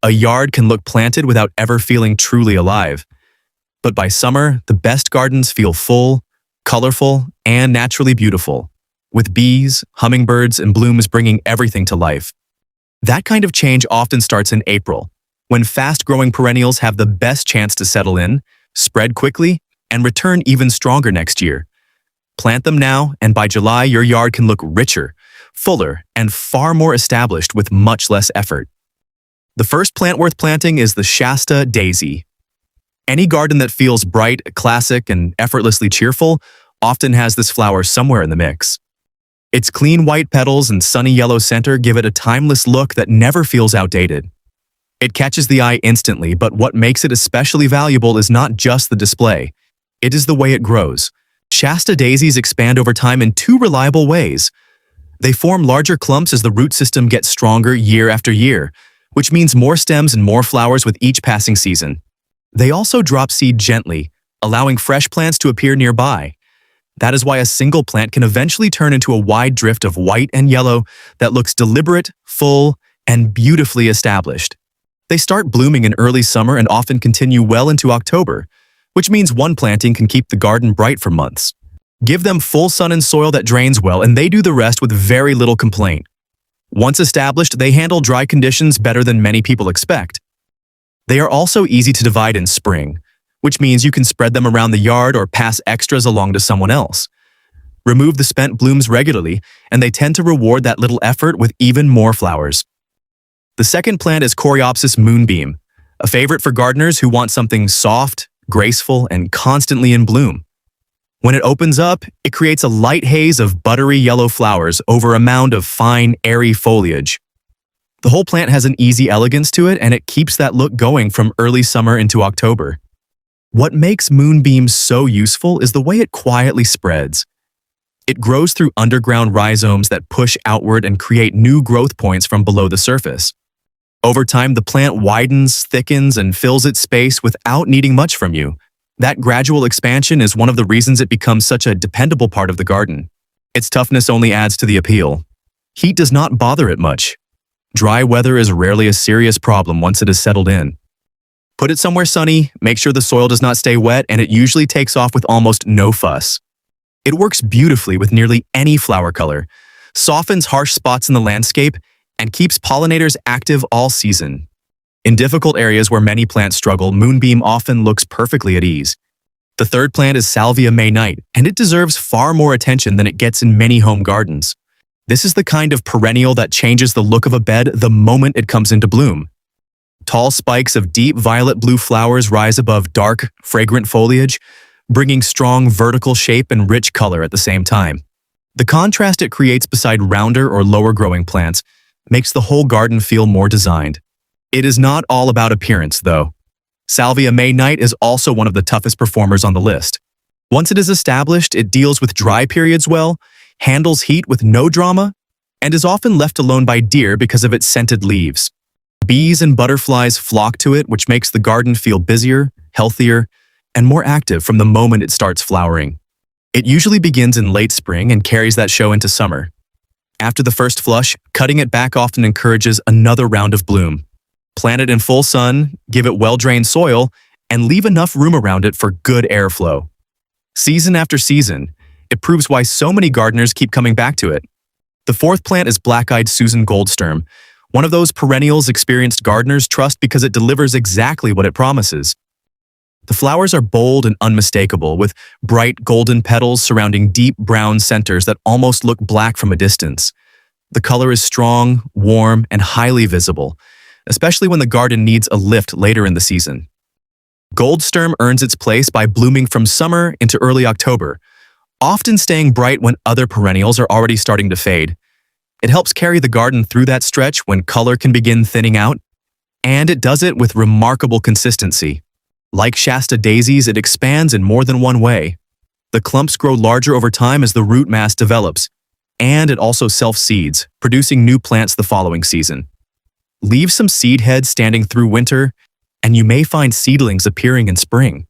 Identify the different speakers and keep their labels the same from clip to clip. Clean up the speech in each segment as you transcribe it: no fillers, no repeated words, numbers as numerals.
Speaker 1: a yard can look planted without ever feeling truly alive. But by summer, the best gardens feel full, colorful, and naturally beautiful, with bees, hummingbirds, and blooms bringing everything to life. That kind of change often starts in April, when fast-growing perennials have the best chance to settle in, spread quickly, and return even stronger next year. Plant them now, and by July, your yard can look richer, fuller, and far more established with much less effort. The first plant worth planting is the Shasta daisy. Any garden that feels bright, classic, and effortlessly cheerful often has this flower somewhere in the mix. Its clean white petals and sunny yellow center give it a timeless look that never feels outdated. It catches the eye instantly, but what makes it especially valuable is not just the display. It is the way it grows. Shasta daisies expand over time in two reliable ways. They form larger clumps as the root system gets stronger year after year, which means more stems and more flowers with each passing season. They also drop seed gently, allowing fresh plants to appear nearby. That is why a single plant can eventually turn into a wide drift of white and yellow that looks deliberate, full, and beautifully established. They start blooming in early summer and often continue well into October, which means one planting can keep the garden bright for months. Give them full sun and soil that drains well, and they do the rest with very little complaint. Once established, they handle dry conditions better than many people expect. They are also easy to divide in spring, which means you can spread them around the yard or pass extras along to someone else. Remove the spent blooms regularly, and they tend to reward that little effort with even more flowers. The second plant is Coreopsis Moonbeam, a favorite for gardeners who want something soft, graceful, and constantly in bloom. When it opens up, it creates a light haze of buttery yellow flowers over a mound of fine, airy foliage. The whole plant has an easy elegance to it, and it keeps that look going from early summer into October. What makes Moonbeam so useful is the way it quietly spreads. It grows through underground rhizomes that push outward and create new growth points from below the surface. Over time, the plant widens, thickens, and fills its space without needing much from you. That gradual expansion is one of the reasons it becomes such a dependable part of the garden. Its toughness only adds to the appeal. Heat does not bother it much. Dry weather is rarely a serious problem once it is settled in. Put it somewhere sunny, make sure the soil does not stay wet, and it usually takes off with almost no fuss. It works beautifully with nearly any flower color, softens harsh spots in the landscape, and keeps pollinators active all season. In difficult areas where many plants struggle, Moonbeam often looks perfectly at ease. The third plant is Salvia May Night, and it deserves far more attention than it gets in many home gardens. This is the kind of perennial that changes the look of a bed the moment it comes into bloom. Tall spikes of deep violet blue flowers rise above dark, fragrant foliage, bringing strong vertical shape and rich color at the same time. The contrast it creates beside rounder or lower growing plants makes the whole garden feel more designed. It is not all about appearance, though. Salvia May Night is also one of the toughest performers on the list. Once it is established, it deals with dry periods well, handles heat with no drama, and is often left alone by deer because of its scented leaves. Bees and butterflies flock to it, which makes the garden feel busier, healthier, and more active from the moment it starts flowering. It usually begins in late spring and carries that show into summer. After the first flush, cutting it back often encourages another round of bloom. Plant it in full sun, give it well-drained soil, and leave enough room around it for good airflow. Season after season, it proves why so many gardeners keep coming back to it. The fourth plant is Black-Eyed Susan Goldsturm, one of those perennials experienced gardeners trust because it delivers exactly what it promises. The flowers are bold and unmistakable, with bright golden petals surrounding deep brown centers that almost look black from a distance. The color is strong, warm, and highly visible, especially when the garden needs a lift later in the season. Goldsturm earns its place by blooming from summer into early October, often staying bright when other perennials are already starting to fade. It helps carry the garden through that stretch when color can begin thinning out, and it does it with remarkable consistency. Like Shasta daisies, it expands in more than one way. The clumps grow larger over time as the root mass develops, and it also self-seeds, producing new plants the following season. Leave some seed heads standing through winter, and you may find seedlings appearing in spring.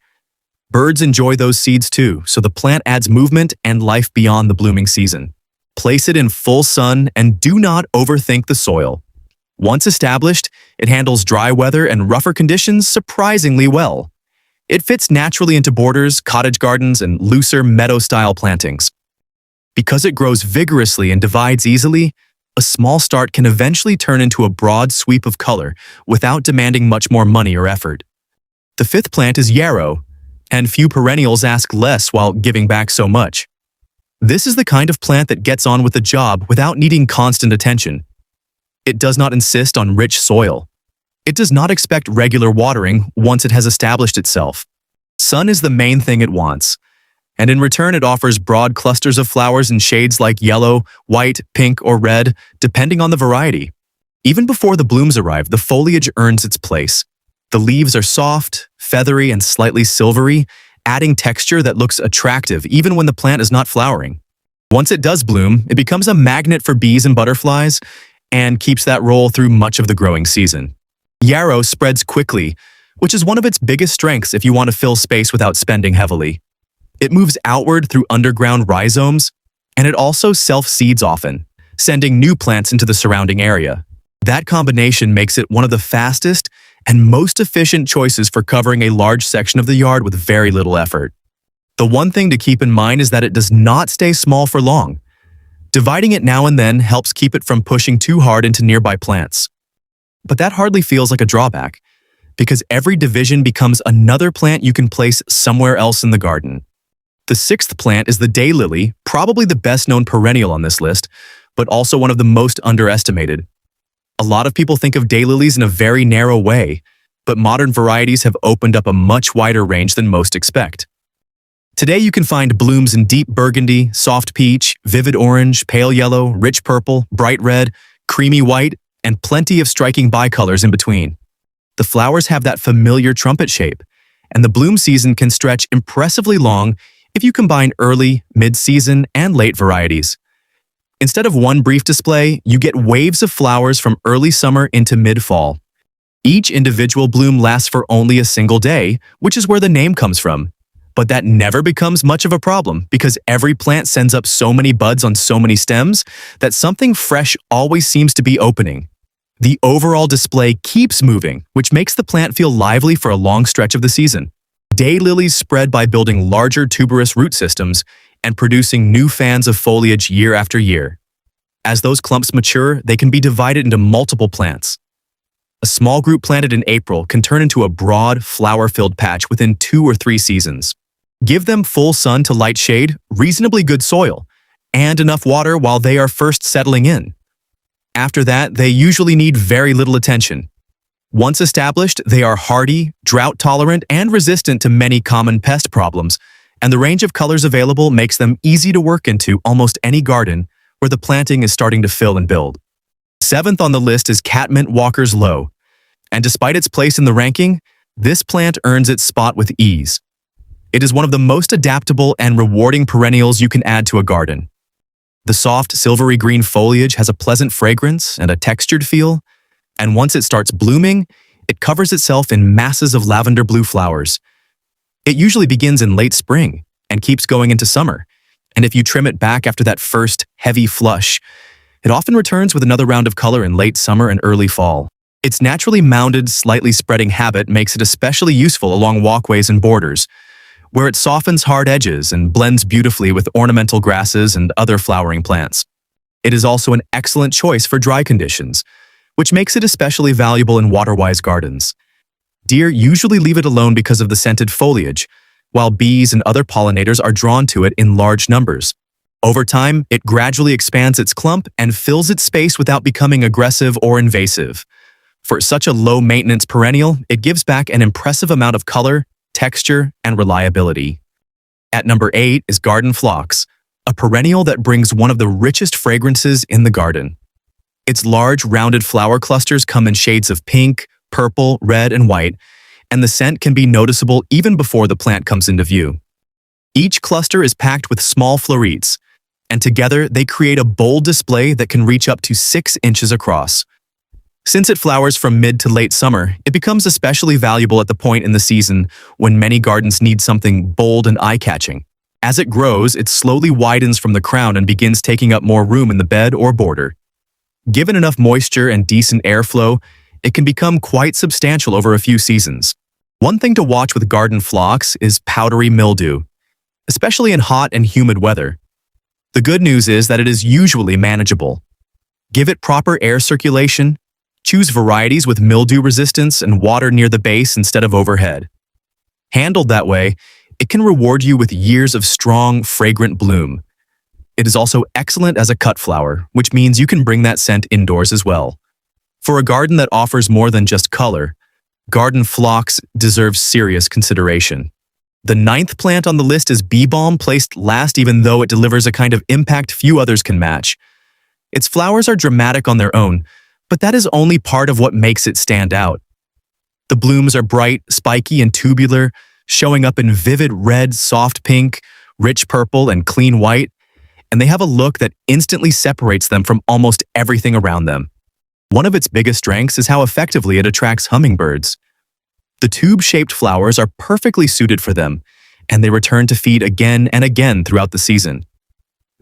Speaker 1: Birds enjoy those seeds too, so the plant adds movement and life beyond the blooming season. Place it in full sun and do not overthink the soil. Once established, it handles dry weather and rougher conditions surprisingly well. It fits naturally into borders, cottage gardens, and looser meadow-style plantings. Because it grows vigorously and divides easily, a small start can eventually turn into a broad sweep of color without demanding much more money or effort. The fifth plant is Yarrow, and few perennials ask less while giving back so much. This is the kind of plant that gets on with the job without needing constant attention. It does not insist on rich soil. It does not expect regular watering once it has established itself. Sun is the main thing it wants, and in return it offers broad clusters of flowers in shades like yellow, white, pink, or red, depending on the variety. Even before the blooms arrive, the foliage earns its place. The leaves are soft, feathery, and slightly silvery, adding texture that looks attractive even when the plant is not flowering. Once it does bloom, it becomes a magnet for bees and butterflies and keeps that role through much of the growing season. Yarrow spreads quickly, which is one of its biggest strengths if you want to fill space without spending heavily. It moves outward through underground rhizomes, and it also self-seeds often, sending new plants into the surrounding area. That combination makes it one of the fastest and most efficient choices for covering a large section of the yard with very little effort. The one thing to keep in mind is that it does not stay small for long. Dividing it now and then helps keep it from pushing too hard into nearby plants. But that hardly feels like a drawback, because every division becomes another plant you can place somewhere else in the garden. The sixth plant is the daylily, probably the best-known perennial on this list, but also one of the most underestimated. A lot of people think of daylilies in a very narrow way, but modern varieties have opened up a much wider range than most expect. Today you can find blooms in deep burgundy, soft peach, vivid orange, pale yellow, rich purple, bright red, creamy white, and plenty of striking bicolors in between. The flowers have that familiar trumpet shape, and the bloom season can stretch impressively long if you combine early, mid-season, and late varieties. Instead of one brief display, you get waves of flowers from early summer into mid-fall. Each individual bloom lasts for only a single day, which is where the name comes from. But that never becomes much of a problem because every plant sends up so many buds on so many stems that something fresh always seems to be opening. The overall display keeps moving, which makes the plant feel lively for a long stretch of the season. Daylilies spread by building larger tuberous root systems and producing new fans of foliage year after year. As those clumps mature, they can be divided into multiple plants. A small group planted in April can turn into a broad, flower-filled patch within 2 or 3 seasons. Give them full sun to light shade, reasonably good soil, and enough water while they are first settling in. After that, they usually need very little attention. Once established, they are hardy, drought-tolerant, and resistant to many common pest problems, and the range of colors available makes them easy to work into almost any garden where the planting is starting to fill and build. Seventh on the list is Catmint Walker's Low, and despite its place in the ranking, this plant earns its spot with ease. It is one of the most adaptable and rewarding perennials you can add to a garden. The soft, silvery green foliage has a pleasant fragrance and a textured feel, and once it starts blooming, it covers itself in masses of lavender blue flowers. It usually begins in late spring and keeps going into summer, and if you trim it back after that first heavy flush, it often returns with another round of color in late summer and early fall. Its naturally mounded, slightly spreading habit makes it especially useful along walkways and borders, where it softens hard edges and blends beautifully with ornamental grasses and other flowering plants. It is also an excellent choice for dry conditions, which makes it especially valuable in water-wise gardens. Deer usually leave it alone because of the scented foliage, while bees and other pollinators are drawn to it in large numbers. Over time, it gradually expands its clump and fills its space without becoming aggressive or invasive. For such a low-maintenance perennial, it gives back an impressive amount of color, texture, and reliability. At number 8 is Garden Phlox, a perennial that brings one of the richest fragrances in the garden. Its large, rounded flower clusters come in shades of pink, purple, red, and white, and the scent can be noticeable even before the plant comes into view. Each cluster is packed with small florets, and together they create a bold display that can reach up to 6 inches across. Since it flowers from mid to late summer, it becomes especially valuable at the point in the season when many gardens need something bold and eye-catching. As it grows, it slowly widens from the crown and begins taking up more room in the bed or border. Given enough moisture and decent airflow, it can become quite substantial over a few seasons. One thing to watch with garden phlox is powdery mildew, especially in hot and humid weather. The good news is that it is usually manageable. Give it proper air circulation, choose varieties with mildew resistance and water near the base instead of overhead. Handled that way, it can reward you with years of strong, fragrant bloom. It is also excellent as a cut flower, which means you can bring that scent indoors as well. For a garden that offers more than just color, garden phlox deserves serious consideration. The 9th plant on the list is Balm, placed last even though it delivers a kind of impact few others can match. Its flowers are dramatic on their own, but that is only part of what makes it stand out. The blooms are bright, spiky, and tubular, showing up in vivid red, soft pink, rich purple, and clean white, and they have a look that instantly separates them from almost everything around them. One of its biggest strengths is how effectively it attracts hummingbirds. The tube-shaped flowers are perfectly suited for them, and they return to feed again and again throughout the season.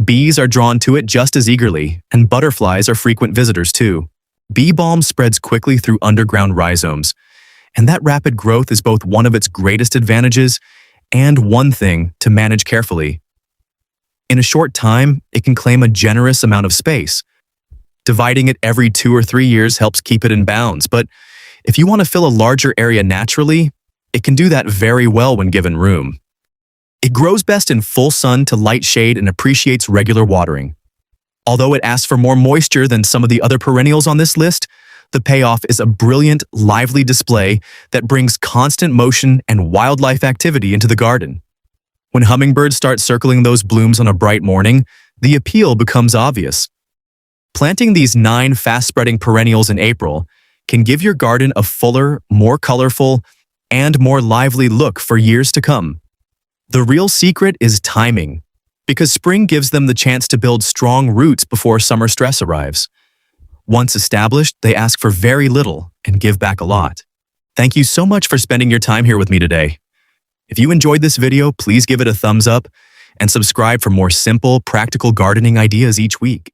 Speaker 1: Bees are drawn to it just as eagerly, and butterflies are frequent visitors too. Bee balm spreads quickly through underground rhizomes, and that rapid growth is both one of its greatest advantages and one thing to manage carefully. In a short time, it can claim a generous amount of space. Dividing it every 2 or 3 years helps keep it in bounds, but if you want to fill a larger area naturally, it can do that very well when given room. It grows best in full sun to light shade and appreciates regular watering. Although it asks for more moisture than some of the other perennials on this list, the payoff is a brilliant, lively display that brings constant motion and wildlife activity into the garden. When hummingbirds start circling those blooms on a bright morning, the appeal becomes obvious. Planting these 9 fast-spreading perennials in April can give your garden a fuller, more colorful, and more lively look for years to come. The real secret is timing, because spring gives them the chance to build strong roots before summer stress arrives. Once established, they ask for very little and give back a lot. Thank you so much for spending your time here with me today. If you enjoyed this video, please give it a thumbs up and subscribe for more simple, practical gardening ideas each week.